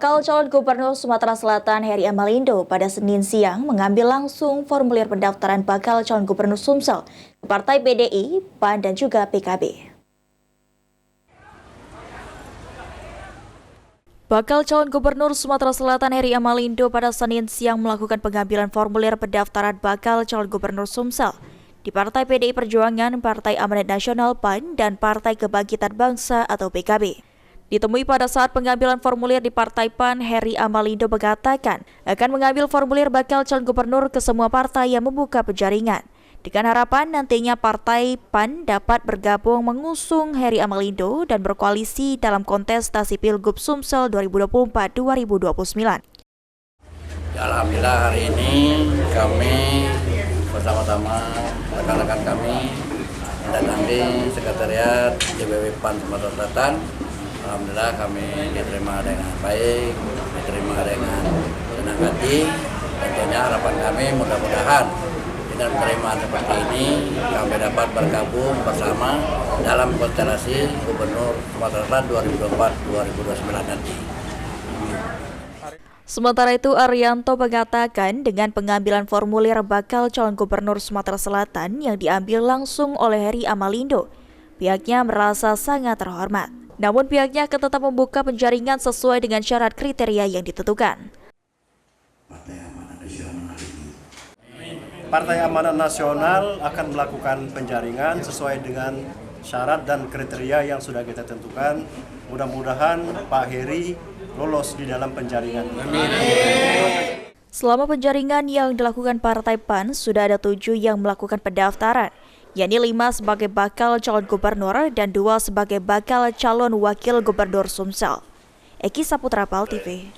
Bakal calon Gubernur Sumatera Selatan Heri Amalindo pada Senin siang mengambil langsung formulir pendaftaran bakal calon Gubernur Sumsel ke Partai PDI, PAN, dan juga PKB. Bakal calon Gubernur Sumatera Selatan Heri Amalindo pada Senin siang melakukan pengambilan formulir pendaftaran bakal calon Gubernur Sumsel di Partai PDI Perjuangan, Partai Amanat Nasional PAN, dan Partai Kebangkitan Bangsa atau PKB. Ditemui pada saat pengambilan formulir di Partai PAN, Heri Amalindo mengatakan akan mengambil formulir bakal calon gubernur ke semua partai yang membuka penjaringan. Dengan harapan nantinya Partai PAN dapat bergabung mengusung Heri Amalindo dan berkoalisi dalam kontestasi Pilgub Sumsel 2024-2029. Alhamdulillah hari ini kami bersama-sama rekan-rekan kami mendatangi sekretariat DPW PAN Sumatera Selatan. Alhamdulillah kami diterima dengan baik, diterima dengan senang hati. Tentunya harapan kami mudah-mudahan dengan penerimaan seperti ini kami dapat bergabung bersama dalam konstelasi Gubernur Sumatera Selatan 2024-2029 nanti. Sementara itu, Arianto mengatakan dengan pengambilan formulir bakal calon Gubernur Sumatera Selatan yang diambil langsung oleh Heri Amalindo, pihaknya merasa sangat terhormat. Namun pihaknya akan tetap membuka penjaringan sesuai dengan syarat kriteria yang ditentukan. Partai Amanat Nasional akan melakukan penjaringan sesuai dengan syarat dan kriteria yang sudah kita tentukan. Mudah-mudahan Pak Heri lolos di dalam penjaringan. Amin. Selama penjaringan yang dilakukan Partai PAN, sudah ada 7 yang melakukan pendaftaran, yakni 5 sebagai bakal calon gubernur dan 2 sebagai bakal calon wakil gubernur Sumsel. Eki Saputra, PAL TV.